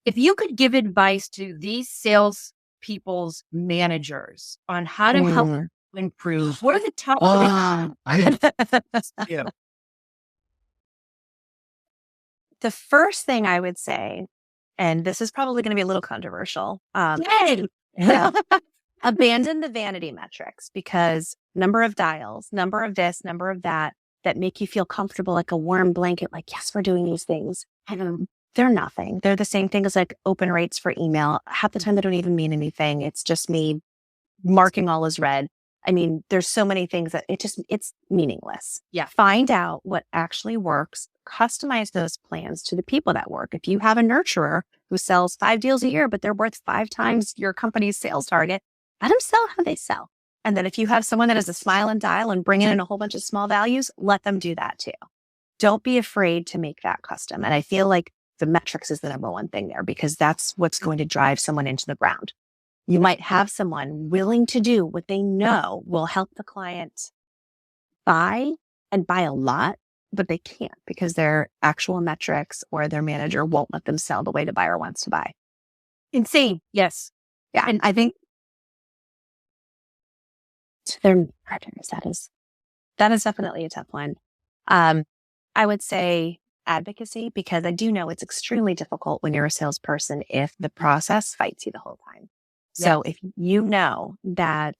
if you could give advice to these sales people's managers on how to help improve, what are the top Yeah. The first thing I would say, and this is probably going to be a little controversial, abandon the vanity metrics, because number of dials, number of this, number of that make you feel comfortable, like a warm blanket, like, yes, we're doing these things. They're nothing. They're the same thing as like open rates for email. Half the time they don't even mean anything. It's just me marking all as red. I mean, there's so many things that it's meaningless. Yeah. Find out what actually works, customize those plans to the people that work. If you have a nurturer who sells 5 deals a year, but they're worth 5 times your company's sales target, let them sell how they sell. And then if you have someone that has a smile and dial and bring in a whole bunch of small values, let them do that too. Don't be afraid to make that custom. And I feel like the metrics is the number one thing there, because that's what's going to drive someone into the ground. You might have someone willing to do what they know will help the client buy and buy a lot, but they can't because their actual metrics or their manager won't let them sell the way the buyer wants to buy. Insane. Yes. Yeah. And I think to their partners, that is definitely a tough one. I would say advocacy, because I do know it's extremely difficult when you're a salesperson if the process fights you the whole time. So if you know that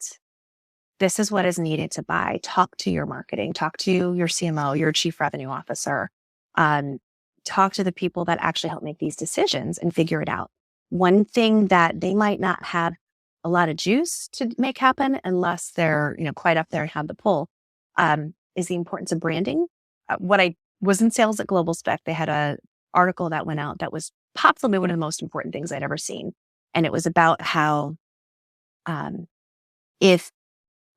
this is what is needed to buy, talk to your marketing, talk to your CMO, your chief revenue officer, talk to the people that actually help make these decisions and figure it out. One thing that they might not have a lot of juice to make happen unless they're, quite up there and have the pull, is the importance of branding. When I was in sales at Global Spec, they had an article that went out that was possibly one of the most important things I'd ever seen. And it was about how if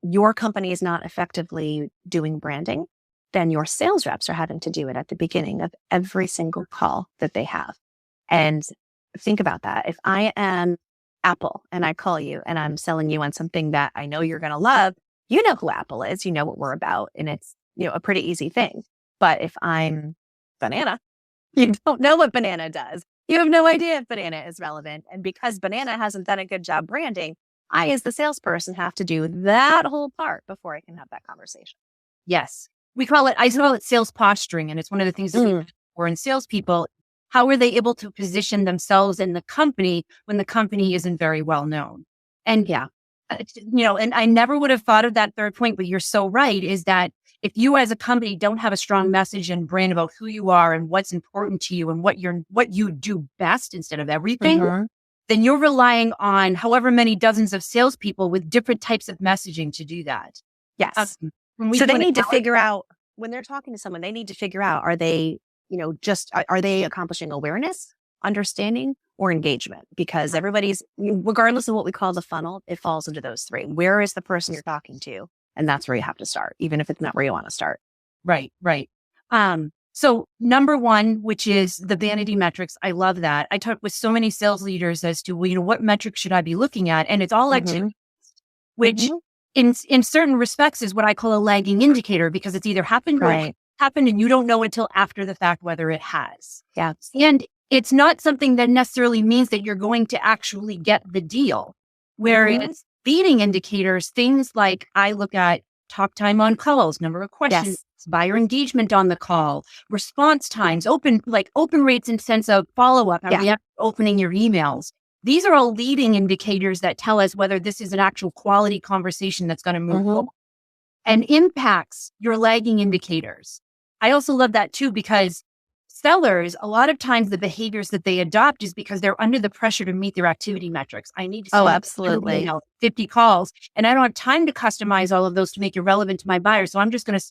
your company is not effectively doing branding, then your sales reps are having to do it at the beginning of every single call that they have. And think about that. If I am Apple and I call you and I'm selling you on something that I know you're going to love, you know who Apple is, you know what we're about, and it's a pretty easy thing. But if I'm Banana, you don't know what Banana does. You have no idea if Banana is relevant. And because Banana hasn't done a good job branding, I, as the salesperson, have to do that whole part before I can have that conversation. Yes. I call it sales posturing. And it's one of the things that we're in salespeople. How are they able to position themselves in the company when the company isn't very well known? And and I never would have thought of that third point, but you're so right, is that if you as a company don't have a strong message and brand about who you are and what's important to you and what you do best instead of everything, then you're relying on however many dozens of salespeople with different types of messaging to do that. Yes. So they need to figure out, when they're talking to someone, they need to figure out, are they, are they accomplishing awareness, understanding, or engagement? Because everybody's, regardless of what we call the funnel, it falls into those three. Where is the person you're talking to? And that's where you have to start, even if it's not where you want to start. Right. So number one, which is the vanity metrics. I love that. I talk with so many sales leaders as to, what metrics should I be looking at? And it's all activity, which in certain respects is what I call a lagging indicator, because it's either happened or it happened and you don't know until after the fact whether it has. Yeah. And it's not something that necessarily means that you're going to actually get the deal. Whereas leading indicators, things like I look at talk time on calls, number of questions, buyer engagement on the call, response times, open rates in sense of follow-up, opening your emails. These are all leading indicators that tell us whether this is an actual quality conversation that's going to move forward and impacts your lagging indicators. I also love that too, because sellers, a lot of times the behaviors that they adopt is because they're under the pressure to meet their activity metrics. I need to absolutely 50 calls, and I don't have time to customize all of those to make it relevant to my buyer. So I'm just going to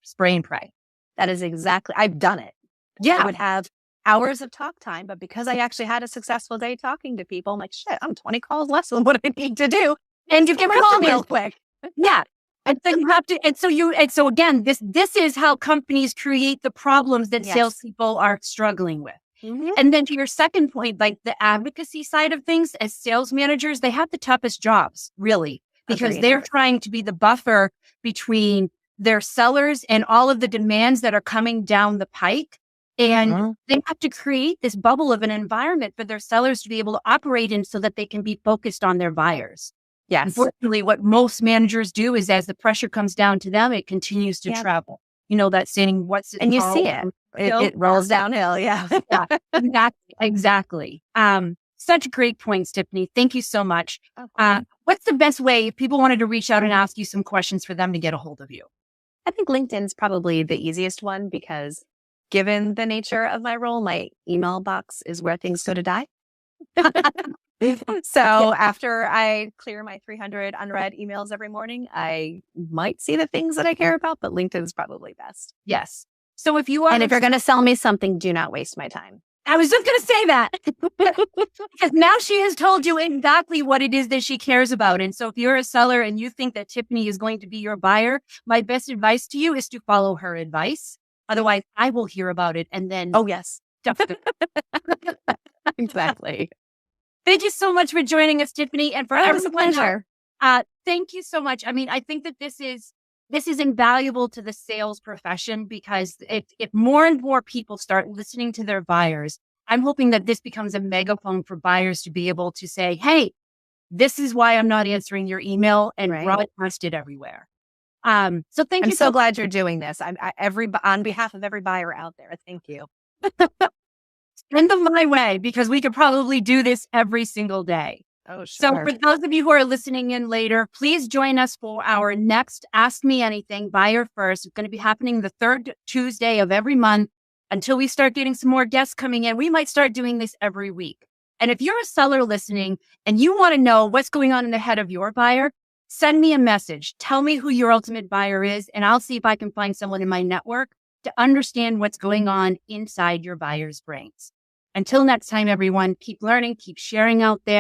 spray and pray. That is exactly, I've done it. Yeah. I would have hours of talk time, but because I actually had a successful day talking to people, I'm like, shit, I'm 20 calls less than what I need to do. And you can call me real quick. Yeah. And so you have to, and so again, this is how companies create the problems that salespeople are struggling with. And then to your second point, like the advocacy side of things, as sales managers, they have the toughest jobs, really, because they're trying to be the buffer between their sellers and all of the demands that are coming down the pike. And they have to create this bubble of an environment for their sellers to be able to operate in so that they can be focused on their buyers. Yes. Unfortunately, what most managers do is as the pressure comes down to them, it continues to travel. You know, that saying, what's it? And you see it. It rolls downhill. Yeah. Yeah, exactly. Such great points, Tiffany. Thank you so much. What's the best way if people wanted to reach out and ask you some questions for them to get a hold of you? I think LinkedIn's probably the easiest one because given the nature of my role, my email box is where things go to die. So after I clear my 300 unread emails every morning, I might see the things that I care about, but LinkedIn's probably best. Yes. So if you are, and if you're going to sell me something, do not waste my time. I was just going to say that because now she has told you exactly what it is that she cares about. And so if you're a seller and you think that Tiffany is going to be your buyer, my best advice to you is to follow her advice. Otherwise, I will hear about it. And then, oh, yes, exactly. Thank you so much for joining us, Tiffany. And for everyone's a pleasure. Thank you so much. I mean, I think that this is invaluable to the sales profession because if more and more people start listening to their buyers, I'm hoping that this becomes a megaphone for buyers to be able to say, hey, this is why I'm not answering your email and broadcast it everywhere. So thank you. I'm so glad you're doing this. On behalf of every buyer out there, thank you. Send them my way because we could probably do this every single day. Oh, sure. So for those of you who are listening in later, please join us for our next Ask Me Anything, Buyer First. It's going to be happening the third Tuesday of every month until we start getting some more guests coming in. We might start doing this every week. And if you're a seller listening and you want to know what's going on in the head of your buyer, send me a message. Tell me who your ultimate buyer is, and I'll see if I can find someone in my network to understand what's going on inside your buyer's brains. Until next time, everyone, keep learning, keep sharing out there.